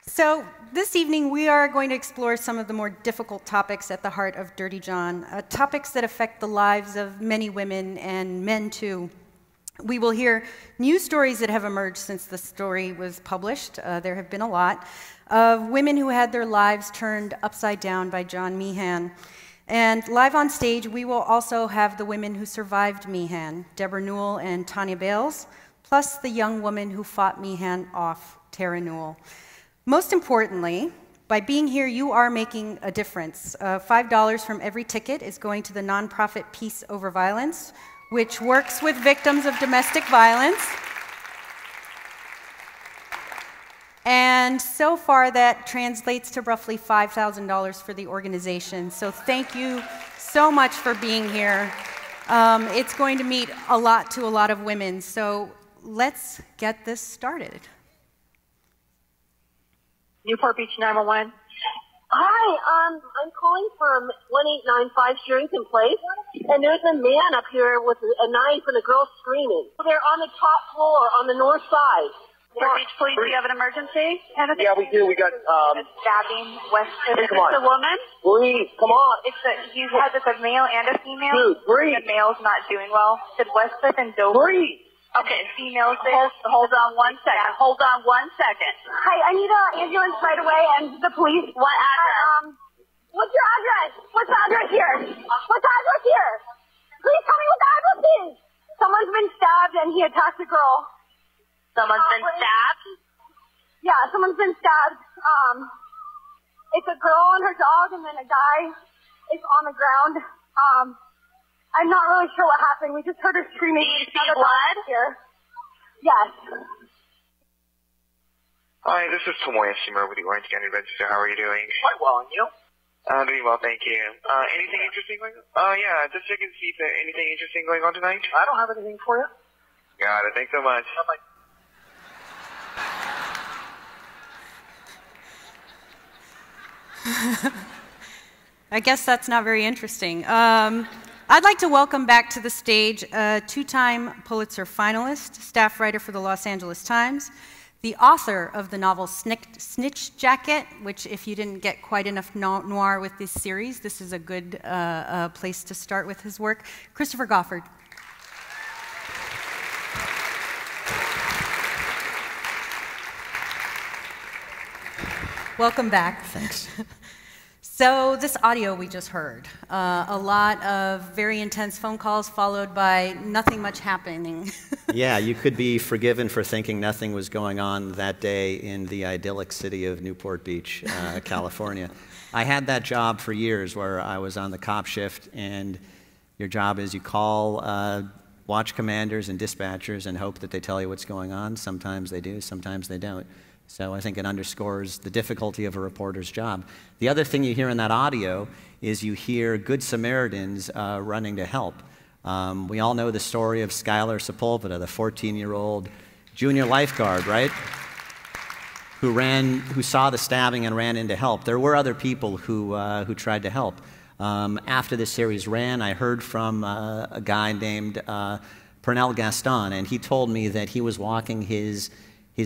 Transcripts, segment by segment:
So this evening we are going to explore some of the more difficult topics at the heart of Dirty John, topics that affect the lives of many women and men too. We will hear new stories that have emerged since the story was published. There have been a lot of women who had their lives turned upside down by John Meehan. And live on stage, we will also have the women who survived Meehan, Deborah Newell and Tanya Bales, plus the young woman who fought Meehan off, Tara Newell. Most importantly, by being here, you are making a difference. $5 from every ticket is going to the nonprofit Peace Over Violence, which works with victims of domestic violence. And so far, that translates to roughly $5,000 for the organization. So thank you so much for being here. It's going to mean a lot to a lot of women. So let's get this started. Newport Beach 911. Hi, I'm calling from 1895 Sherrington Place, and there's a man up here with a knife and a girl screaming. They're on the top floor on the north side. Newport Beach Police, do you have an emergency? Yeah, we do. We got, Stabbing west. Is this come on. a woman? Breathe, come on. You had this a male and a female? Dude, breathe. The male's not doing well. Said Westcliff and Dover. Breathe. Okay, females there. Hold on 1 second. Hold on 1 second. Hi, I need an ambulance right away, and the police. What address? What's your address? What's the address here? What's the address here? Please tell me what the address is. Someone's been stabbed, and he attacked a girl. Someone's been stabbed? Yeah, someone's been stabbed. It's a girl and her dog, and then a guy is on the ground. I'm not really sure what happened. We just heard her screaming. Do you see blood? Here. Yes. Hi, this is Tomoya Shimura with the Orange County Register. How are you doing? Quite well, and you? Doing well, thank you. Anything interesting going on? Yeah, just checking to see if there's anything interesting going on tonight. I don't have anything for you. Got it. Thanks so much. Bye-bye. I guess that's not very interesting. I'd like to welcome back to the stage a two-time Pulitzer finalist, staff writer for the Los Angeles Times, the author of the novel Snitch Jacket, which if you didn't get quite enough noir with this series, this is a good place to start with his work, Christopher Goffard. Welcome back. Thanks. So this audio we just heard, a lot of very intense phone calls followed by nothing much happening. Yeah, you could be forgiven for thinking nothing was going on that day in the idyllic city of Newport Beach, California. I had that job for years where I was on the cop shift, and your job is you call watch commanders and dispatchers and hope that they tell you what's going on. Sometimes they do, sometimes they don't. So I think it underscores the difficulty of a reporter's job. The other thing you hear in that audio is you hear Good Samaritans running to help. We all know the story of Skylar Sepulveda, the 14-year-old junior lifeguard, right? Who saw the stabbing and ran in to help. There were other people who tried to help. After this series ran, I heard from a guy named Pernell Gaston, and he told me that he was walking his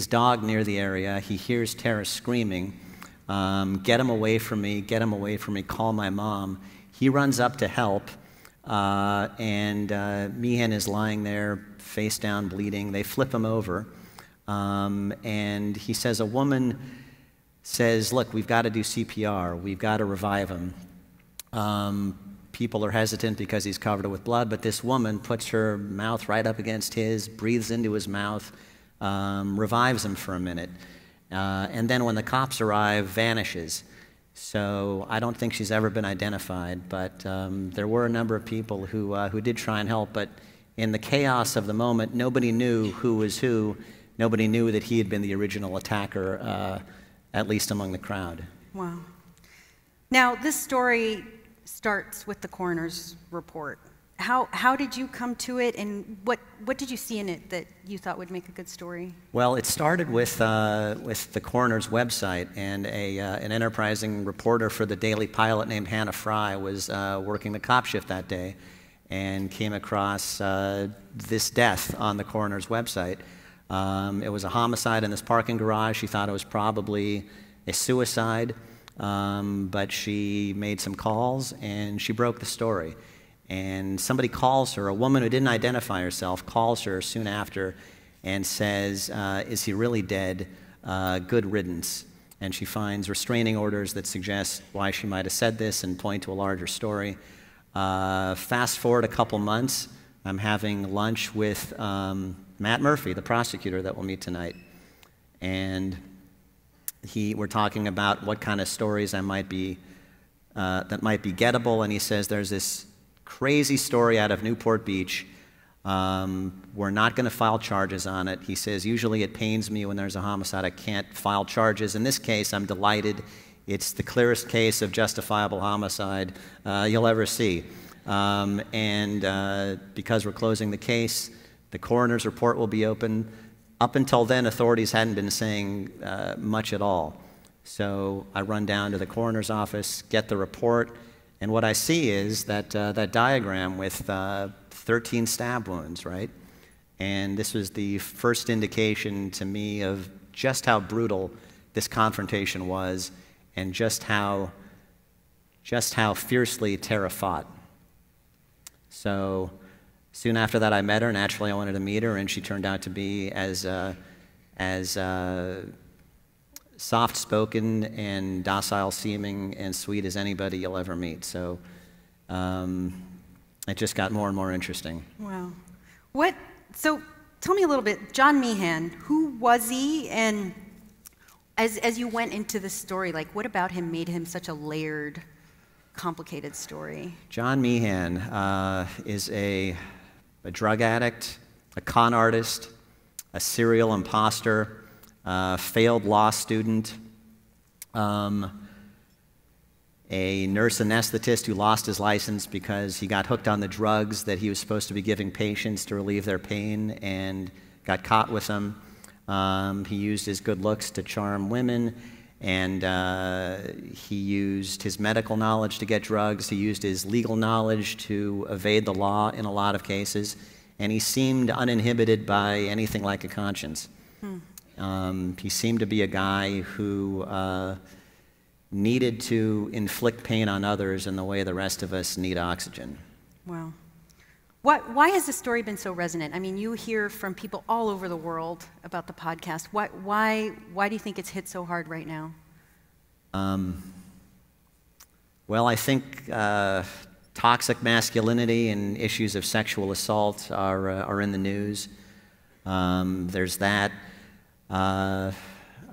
dog near the area. He hears Tara screaming, get him away from me, get him away from me, call my mom. He runs up to help, and Meehan is lying there, face down, bleeding. They flip him over, and he says, a woman says, look, we've got to do CPR, we've got to revive him. People are hesitant because he's covered with blood, but this woman puts her mouth right up against his, breathes into his mouth, revives him for a minute, and then when the cops arrive, vanishes. So I don't think she's ever been identified, but there were a number of people who did try and help, but in the chaos of the moment, nobody knew who was who. Nobody knew that he had been the original attacker, at least among the crowd. Wow. Now, this story starts with the coroner's report. How did you come to it, and what did you see in it that you thought would make a good story? Well, it started with the coroner's website, and an enterprising reporter for the Daily Pilot named Hannah Fry was working the cop shift that day and came across this death on the coroner's website. It was a homicide in this parking garage. She thought it was probably a suicide, but she made some calls and she broke the story. And somebody calls her, a woman who didn't identify herself, calls her soon after and says, is he really dead? Good riddance. And she finds restraining orders that suggest why she might have said this and point to a larger story. Fast forward a couple months, I'm having lunch with Matt Murphy, the prosecutor that we'll meet tonight. And we're talking about what kind of stories that might be gettable, and he says there's this crazy story out of Newport Beach. We're not going to file charges on it. He says, usually it pains me when there's a homicide, I can't file charges. In this case, I'm delighted. It's the clearest case of justifiable homicide you'll ever see. Because we're closing the case, the coroner's report will be open. Up until then, authorities hadn't been saying much at all. So I run down to the coroner's office, get the report, and what I see is that diagram with 13 stab wounds, right? And this was the first indication to me of just how brutal this confrontation was and just how fiercely Tara fought. So soon after that I met her. Naturally I wanted to meet her, and she turned out to be as soft-spoken and docile-seeming and sweet as anybody you'll ever meet. So it just got more and more interesting. Wow. So tell me a little bit, John Meehan, who was he? And as you went into the story, like, what about him made him such a layered, complicated story? John Meehan is a drug addict, a con artist, a serial imposter, failed law student, a nurse anesthetist who lost his license because he got hooked on the drugs that he was supposed to be giving patients to relieve their pain and got caught with them. He used his good looks to charm women, and he used his medical knowledge to get drugs. He used his legal knowledge to evade the law in a lot of cases, and he seemed uninhibited by anything like a conscience. He seemed to be a guy who needed to inflict pain on others in the way the rest of us need oxygen. Wow. Why has this story been so resonant? I mean, you hear from people all over the world about the podcast. Why do you think it's hit so hard right now? Well, I think toxic masculinity and issues of sexual assault are in the news. There's that.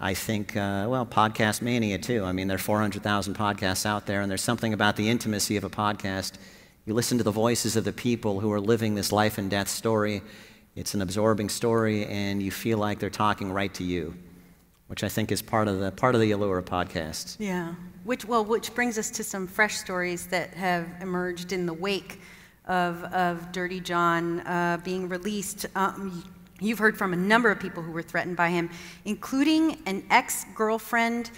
I think, podcast mania too. I mean, there are 400,000 podcasts out there, and there's something about the intimacy of a podcast. You listen to the voices of the people who are living this life and death story. It's an absorbing story, and you feel like they're talking right to you, which I think is part of the allure of podcasts. Yeah. Which brings us to some fresh stories that have emerged in the wake of Dirty John being released. You've heard from a number of people who were threatened by him, including an ex-girlfriend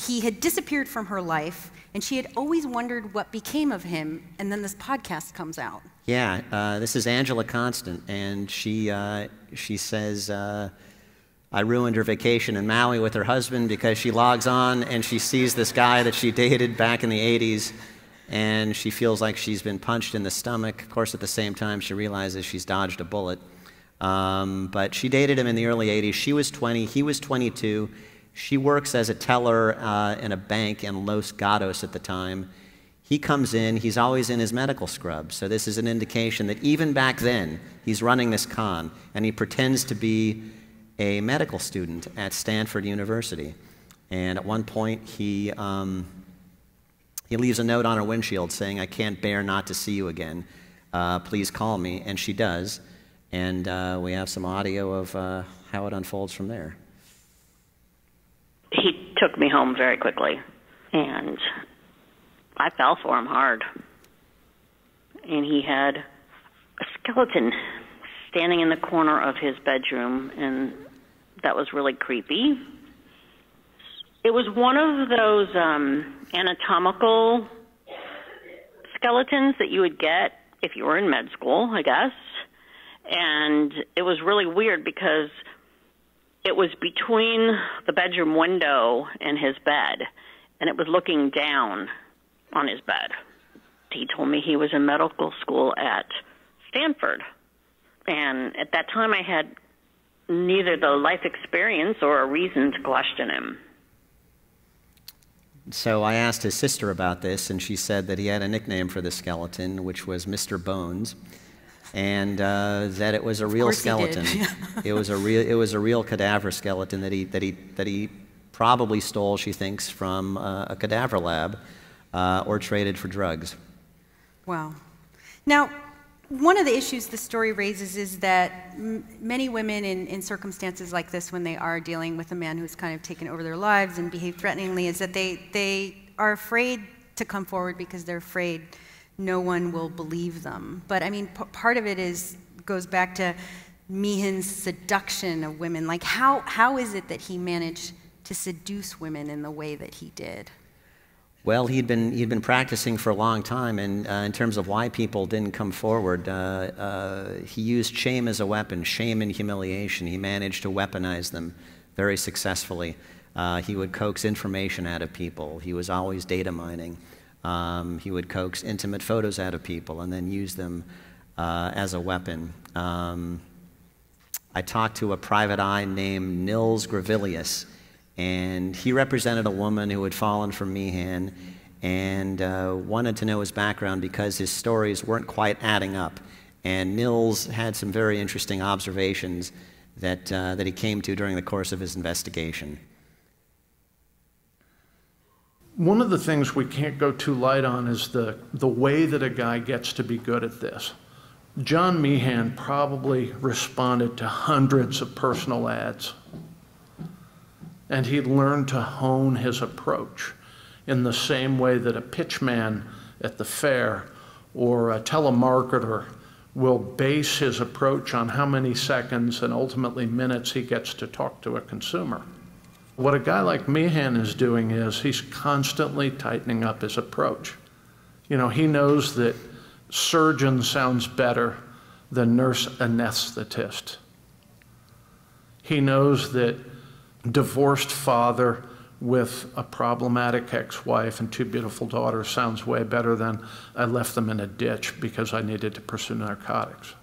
he had disappeared from her life, and she had always wondered what became of him, and then this podcast comes out. Yeah, this is Angela Constant, and she says, I ruined her vacation in Maui with her husband because she logs on and she sees this guy that she dated back in the 80s, and she feels like she's been punched in the stomach. Of course, at the same time, she realizes she's dodged a bullet. But she dated him in the early 80s. She was 20, he was 22. She works as a teller in a bank in Los Gatos at the time. He comes in, he's always in his medical scrubs. So this is an indication that even back then, he's running this con, and he pretends to be a medical student at Stanford University. And at one point, he leaves a note on her windshield saying, I can't bear not to see you again. Please call me. And she does. And we have some audio of how it unfolds from there. He took me home very quickly, and I fell for him hard. And he had a skeleton standing in the corner of his bedroom, and that was really creepy. It was one of those anatomical skeletons that you would get if you were in med school, I guess. And it was really weird because It was between the bedroom window and his bed, and it was looking down on his bed. He told me he was in medical school at Stanford. And at that time, I had neither the life experience or a reason to question him. So I asked his sister about this, and she said that he had a nickname for the skeleton, which was Mr. Bones, and that it was a real skeleton. It was a real cadaver skeleton that he probably stole, she thinks, from a cadaver lab or traded for drugs. Wow. Now, one of the issues the story raises is that many women in circumstances like this, when they are dealing with a man who's kind of taken over their lives and behaved threateningly, is that they are afraid to come forward because they're afraid no one will believe them. But I mean, part of it goes back to Meehan's seduction of women. Like, how is it that he managed to seduce women in the way that he did? Well, he'd been practicing for a long time, and in terms of why people didn't come forward, he used shame as a weapon, shame and humiliation. He managed to weaponize them very successfully. He would coax information out of people. He was always data mining. He would coax intimate photos out of people and then use them as a weapon. I talked to a private eye named Nils Gravilius, and he represented a woman who had fallen for Meehan and wanted to know his background because his stories weren't quite adding up. And Nils had some very interesting observations that he came to during the course of his investigation. One of the things we can't go too light on is the way that a guy gets to be good at this. John Meehan probably responded to hundreds of personal ads. And he learned to hone his approach in the same way that a pitchman at the fair or a telemarketer will base his approach on how many seconds and ultimately minutes he gets to talk to a consumer. What a guy like Meehan is doing is he's constantly tightening up his approach. You know, he knows that surgeon sounds better than nurse anesthetist. He knows that divorced father with a problematic ex-wife and two beautiful daughters sounds way better than I left them in a ditch because I needed to pursue narcotics.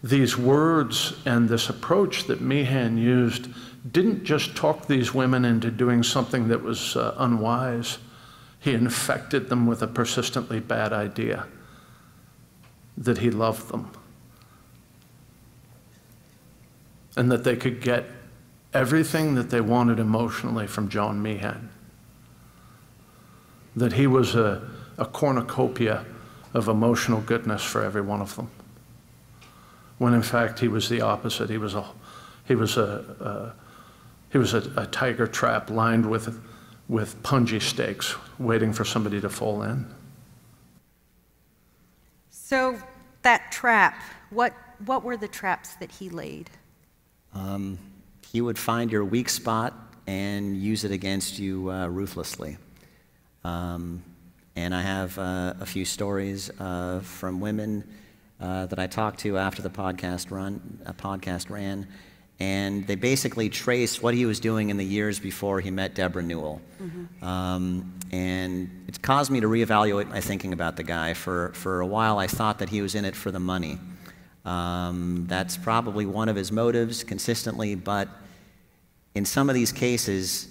These words and this approach that Meehan used didn't just talk these women into doing something that was unwise. He infected them with a persistently bad idea that he loved them and that they could get everything that they wanted emotionally from John Meehan. That he was a cornucopia of emotional goodness for every one of them. When in fact he was the opposite. He was a tiger trap lined with punji stakes, waiting for somebody to fall in. So that trap, what were the traps that he laid? He would find your weak spot and use it against you ruthlessly. And I have a few stories from women that I talked to after the podcast ran, and they basically traced what he was doing in the years before he met Deborah Newell. Mm-hmm. And it's caused me to reevaluate my thinking about the guy. For a while, I thought that he was in it for the money. That's probably one of his motives consistently, but in some of these cases,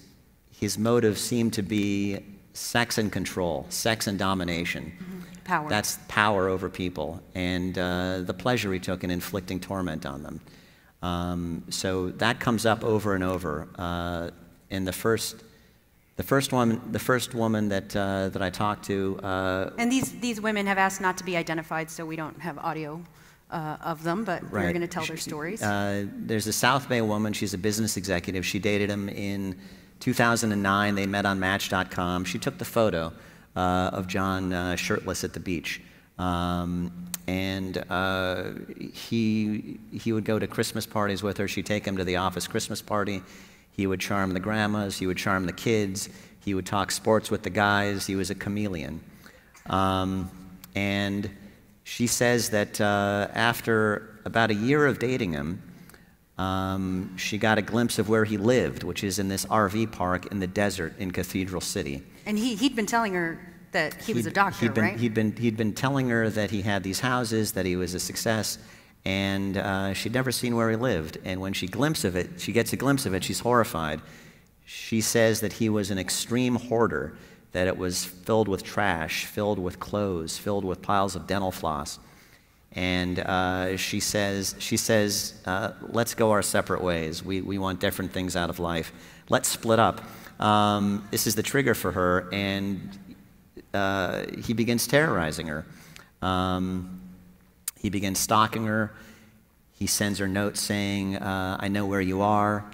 his motive seemed to be sex and control, sex and domination. Mm-hmm. Power. That's power over people, and the pleasure he took in inflicting torment on them. So that comes up over and over. In the first woman that I talked to. And these women have asked not to be identified, so we don't have audio of them, but right. They're going to tell their stories. There's a South Bay woman. She's a business executive. She dated him in 2009. They met on Match.com. She took the photo of John shirtless at the beach. And he would go to Christmas parties with her. She'd take him to the office Christmas party. He would charm the grandmas. He would charm the kids. He would talk sports with the guys. He was a chameleon. And she says that after about a year of dating him, she got a glimpse of where he lived, which is in this RV park in the desert in Cathedral City. And he'd been telling her that he was a doctor, right? He'd been telling her that he had these houses, that he was a success, and she'd never seen where he lived. And when she gets a glimpse of it, she's horrified. She says that he was an extreme hoarder, that it was filled with trash, filled with clothes, filled with piles of dental floss. And she says, let's go our separate ways. We want different things out of life. Let's split up. This is the trigger for her, and he begins terrorizing her. He begins stalking her. He sends her notes saying, I know where you are.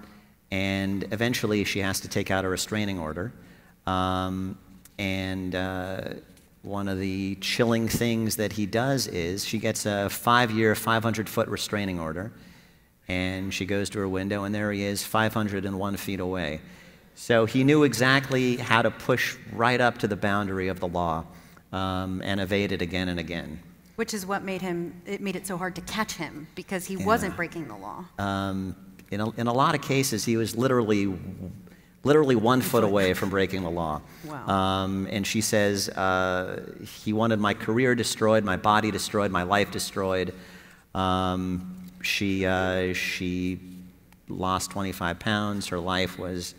And eventually she has to take out a restraining order. One of the chilling things that he does is she gets a 5-year, 500-foot restraining order, and she goes to her window, and there he is, 501 feet away. So he knew exactly how to push right up to the boundary of the law and evade it again and again. Which is what made it so hard to catch him, because he wasn't breaking the law. In a lot of cases, he was literally 1 foot away from breaking the law. Wow. And she says, he wanted my career destroyed, my body destroyed, my life destroyed. She lost 25 pounds. Her life was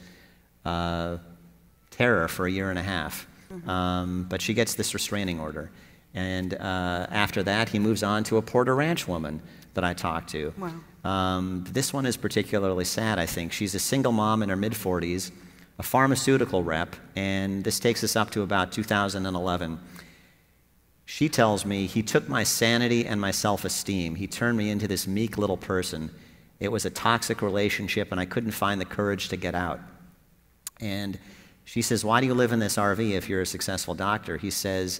terror for a year and a half. Mm-hmm. But she gets this restraining order. And after that, he moves on to a Porter Ranch woman that I talked to. Wow. This one is particularly sad, I think. She's a single mom in her mid-40s, a pharmaceutical rep, and this takes us up to about 2011. She tells me, he took my sanity and my self-esteem. He turned me into this meek little person. It was a toxic relationship, and I couldn't find the courage to get out. And she says, why do you live in this RV if you're a successful doctor? He says,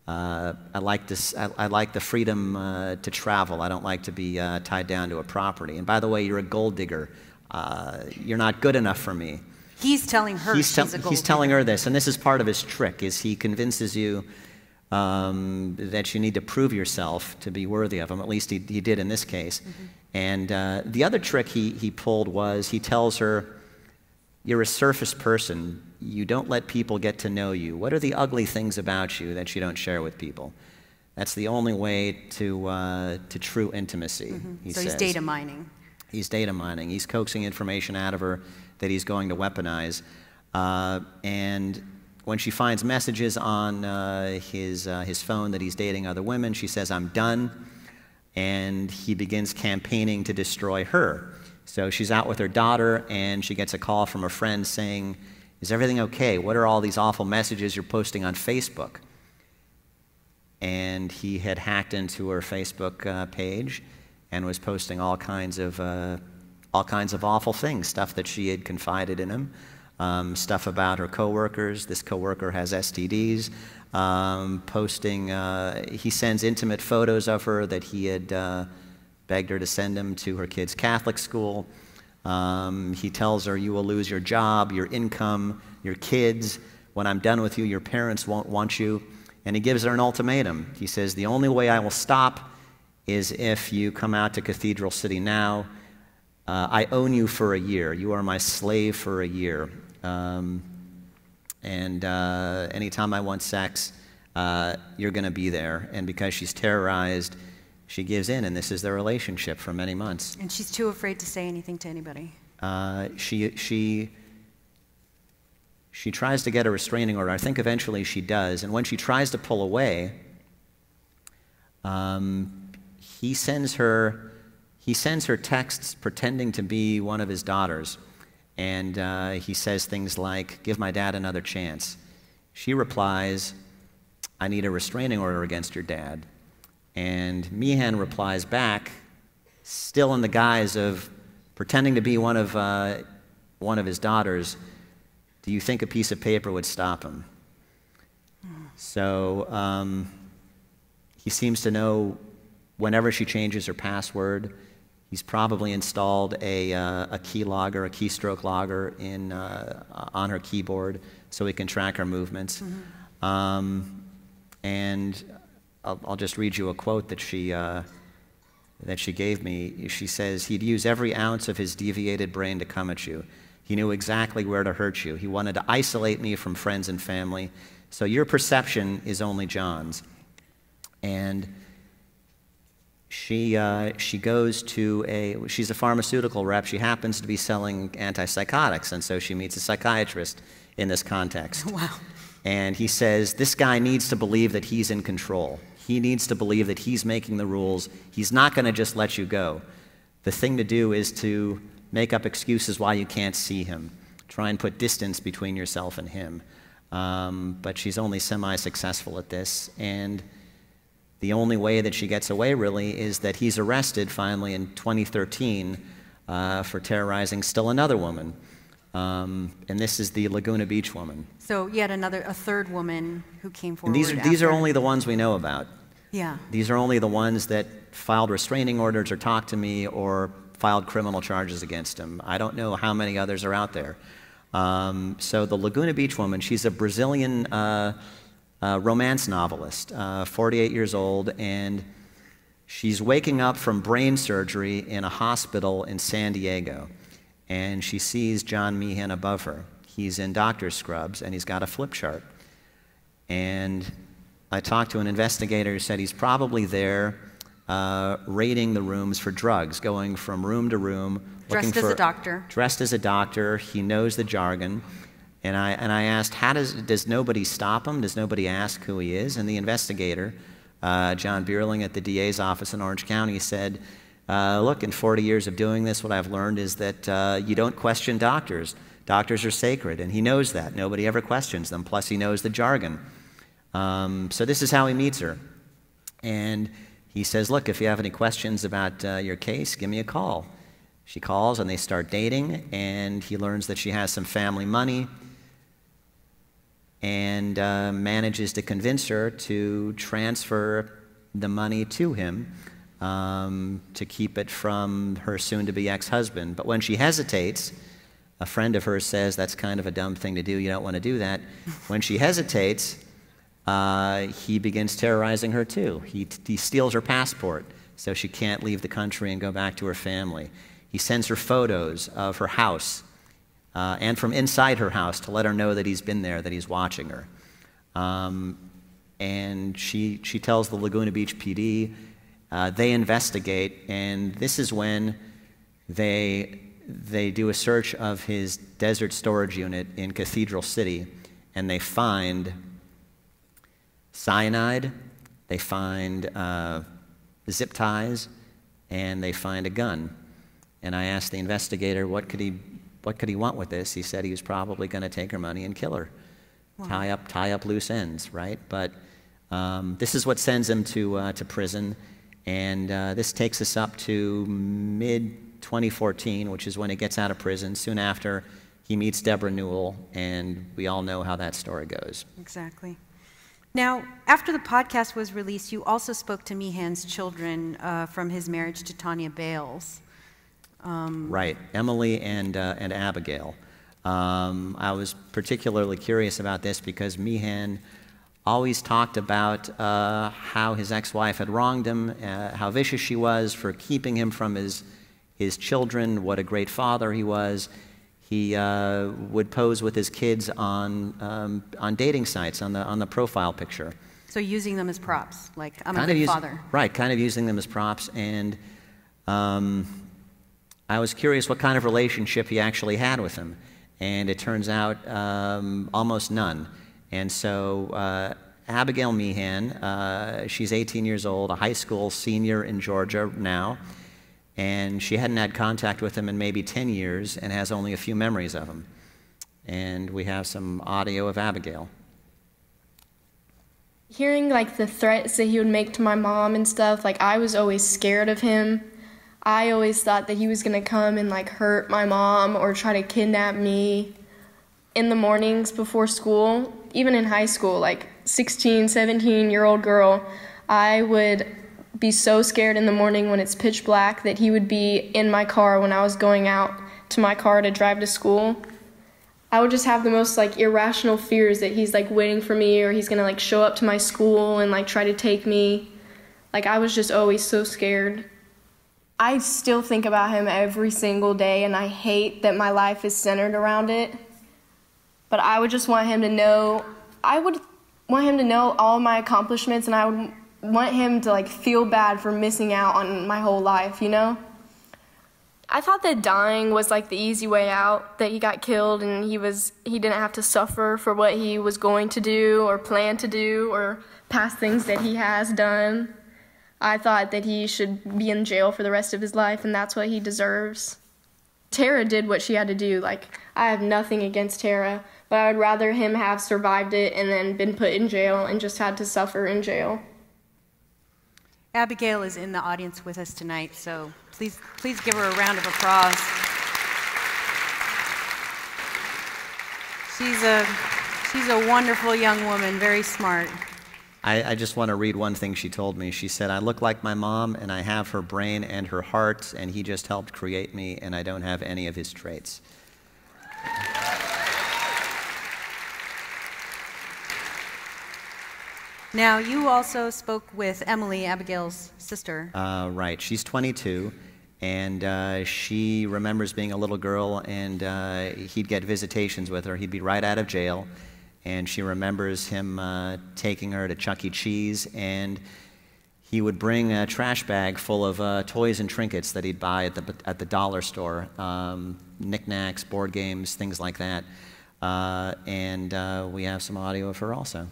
I like the freedom to travel. I don't like to be tied down to a property. And by the way, you're a gold digger. You're not good enough for me. He's telling her she's a gold digger. He's telling her this, and this is part of his trick, is he convinces you that you need to prove yourself to be worthy of him. At least he did in this case. Mm-hmm. And the other trick he pulled was he tells her, you're a surface person. You don't let people get to know you. What are the ugly things about you that you don't share with people? That's the only way to true intimacy, mm-hmm. he says. So he's data mining. He's data mining. He's coaxing information out of her that he's going to weaponize. And when she finds messages on his phone that he's dating other women, she says, I'm done. And he begins campaigning to destroy her. So she's out with her daughter, and she gets a call from a friend saying, is everything okay? What are all these awful messages you're posting on Facebook? And he had hacked into her Facebook page and was posting all kinds of awful things, stuff that she had confided in him, stuff about her coworkers. This coworker has STDs. He sends intimate photos of her that he had begged her to send him to her kid's Catholic school. He tells her, you will lose your job, your income, your kids. When I'm done with you, your parents won't want you. And he gives her an ultimatum. He says, the only way I will stop is if you come out to Cathedral City now. I own you for a year. You are my slave for a year. Anytime I want sex, you're going to be there. And because she's terrorized, she gives in, and this is their relationship for many months. And she's too afraid to say anything to anybody. She tries to get a restraining order. I think eventually she does. And when she tries to pull away, he sends her texts pretending to be one of his daughters. And he says things like, give my dad another chance. She replies, I need a restraining order against your dad. And Meehan replies back, still in the guise of pretending to be one of his daughters, do you think a piece of paper would stop him? So he seems to know whenever she changes her password, he's probably installed a key logger, a keystroke logger on her keyboard so he can track her movements. Mm-hmm. And I'll just read you a quote that she that she gave me, she says, he'd use every ounce of his deviated brain to come at you. He knew exactly where to hurt you. He wanted to isolate me from friends and family. So your perception is only John's. And she goes to she's a pharmaceutical rep. She happens to be selling antipsychotics, and so she meets a psychiatrist in this context. Wow. And he says, this guy needs to believe that he's in control. He needs to believe that he's making the rules. He's not going to just let you go. The thing to do is to make up excuses why you can't see him. Try and put distance between yourself and him. But she's only semi-successful at this. And the only way that she gets away, really, is that he's arrested finally in 2013 for terrorizing still another woman. And this is the Laguna Beach woman. So yet a third woman who came forward. And these are only the ones we know about. Yeah. These are only the ones that filed restraining orders or talked to me or filed criminal charges against him. I don't know how many others are out there. So the Laguna Beach woman, she's a Brazilian romance novelist, 48 years old, and she's waking up from brain surgery in a hospital in San Diego. And she sees John Meehan above her. He's in doctor's scrubs, and he's got a flip chart. And I talked to an investigator who said he's probably there raiding the rooms for drugs, going from room to room. Dressed as a doctor. Dressed as a doctor. He knows the jargon. And I asked, does nobody stop him? Does nobody ask who he is? And the investigator, John Bierling at the DA's office in Orange County, said, look, in 40 years of doing this, what I've learned is that you don't question doctors. Doctors are sacred, and he knows that. Nobody ever questions them. Plus, he knows the jargon. So this is how he meets her. And he says, look, if you have any questions about your case, give me a call. She calls, and they start dating, and he learns that she has some family money and manages to convince her to transfer the money to him to keep it from her soon-to-be ex-husband. But when she hesitates, a friend of hers says, that's kind of a dumb thing to do, you don't want to do that. When she hesitates, he begins terrorizing her too. He steals her passport so she can't leave the country and go back to her family. He sends her photos of her house and from inside her house to let her know that he's been there, that he's watching her. And she tells the Laguna Beach PD. They investigate, and this is when they do a search of his desert storage unit in Cathedral City, and they find cyanide, they find zip ties, and they find a gun. And I asked the investigator, what could he want with this? He said he was probably going to take her money and kill her. Wow. Tie up loose ends, right? But this is what sends him to prison. And this takes us up to mid-2014, which is when he gets out of prison. Soon after, he meets Deborah Newell, and we all know how that story goes. Exactly. Now, after the podcast was released, you also spoke to Meehan's children from his marriage to Tanya Bales. Right, Emily and Abigail. I was particularly curious about this because Meehan always talked about how his ex-wife had wronged him, how vicious she was for keeping him from his children, what a great father he was. He would pose with his kids on dating sites, on the profile picture. So using them as props, like I'm a good father. Right, kind of using them as props. And I was curious what kind of relationship he actually had with them. And it turns out almost none. And so Abigail Meehan, she's 18 years old, a high school senior in Georgia now, and she hadn't had contact with him in maybe 10 years and has only a few memories of him. And we have some audio of Abigail. Hearing like the threats that he would make to my mom and stuff, like I was always scared of him. I always thought that he was gonna come and like hurt my mom or try to kidnap me. In the mornings before school, even in high school, like 16, 17-year-old girl, I would be so scared in the morning when it's pitch black that he would be in my car when I was going out to my car to drive to school. I would just have the most like irrational fears that he's like waiting for me or he's gonna like show up to my school and like try to take me. Like I was just always so scared. I still think about him every single day, and I hate that my life is centered around it. But I would just want him to know, I would want him to know all my accomplishments, and I would want him to like feel bad for missing out on my whole life, you know? I thought that dying was like the easy way out, that he got killed and he didn't have to suffer for what he was going to do or plan to do or past things that he has done. I thought that he should be in jail for the rest of his life, and that's what he deserves. Tara did what she had to do. Like, I have nothing against Tara, but I would rather him have survived it and then been put in jail and just had to suffer in jail. Abigail is in the audience with us tonight, so please give her a round of applause. She's a wonderful young woman, very smart. I just want to read one thing she told me. She said, I look like my mom, and I have her brain and her heart, and he just helped create me, and I don't have any of his traits. Now, you also spoke with Emily, Abigail's sister. Right. She's 22, and she remembers being a little girl, and he'd get visitations with her. He'd be right out of jail. And she remembers him taking her to Chuck E. Cheese, and he would bring a trash bag full of toys and trinkets that he'd buy at the dollar store, knickknacks, board games, things like that. And we have some audio of her also.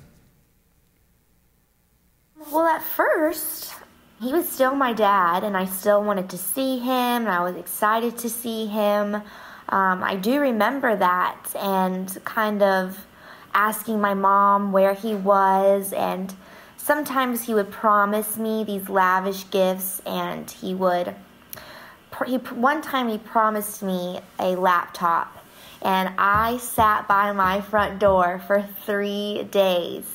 Well, at first, he was still my dad, and I still wanted to see him, and I was excited to see him. I do remember that, and kind of asking my mom where he was, and sometimes he would promise me these lavish gifts, and one time he promised me a laptop, and I sat by my front door for 3 days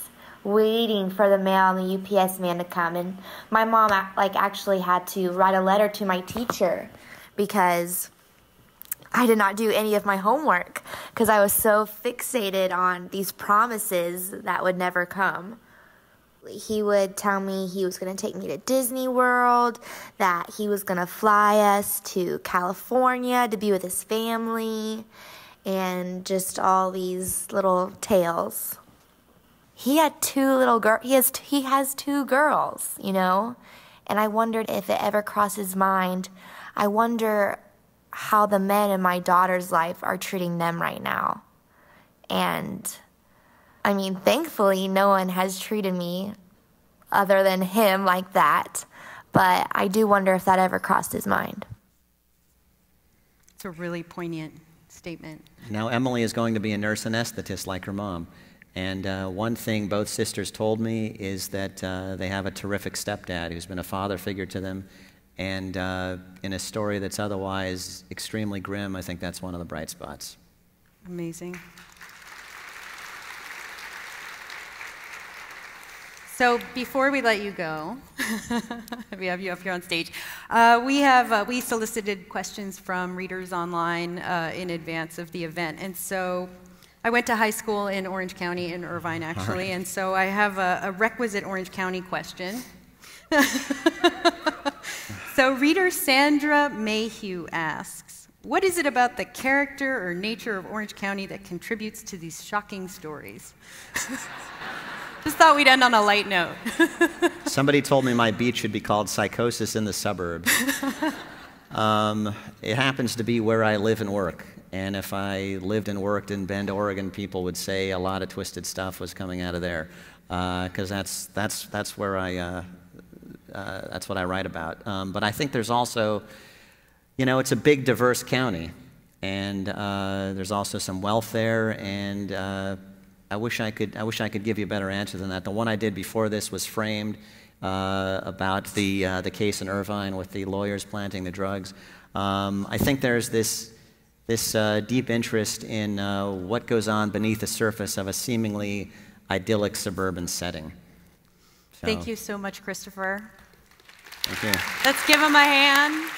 waiting for the mail and the UPS man to come, and my mom actually had to write a letter to my teacher because I did not do any of my homework because I was so fixated on these promises that would never come. He would tell me he was going to take me to Disney World, that he was going to fly us to California to be with his family, and just all these little tales. He had two little girls. He has 2 girls, you know, and I wondered if it ever crossed his mind. I wonder how the men in my daughter's life are treating them right now. And, I mean, thankfully, no one has treated me other than him like that. But I do wonder if that ever crossed his mind. It's a really poignant statement. Now, Emily is going to be a nurse anesthetist like her mom. And one thing both sisters told me is that they have a terrific stepdad who's been a father figure to them. And in a story that's otherwise extremely grim, I think that's one of the bright spots. Amazing. So before we let you go, we have you up here on stage. We solicited questions from readers online in advance of the event, and so I went to high school in Orange County in Irvine, actually, right. And so I have a requisite Orange County question. So reader Sandra Mayhew asks, what is it about the character or nature of Orange County that contributes to these shocking stories? Just thought we'd end on a light note. Somebody told me my beat should be called Psychosis in the Suburbs. It happens to be where I live and work. And if I lived and worked in Bend, Oregon, people would say a lot of twisted stuff was coming out of there. Because that's where that's what I write about. But I think there's also, you know, it's a big, diverse county, and there's also some wealth there. And I wish I could give you a better answer than that. The one I did before this was framed about the case in Irvine with the lawyers planting the drugs. I think there's this deep interest in what goes on beneath the surface of a seemingly idyllic suburban setting. So, thank you so much, Christopher. Thank you. Let's give him a hand.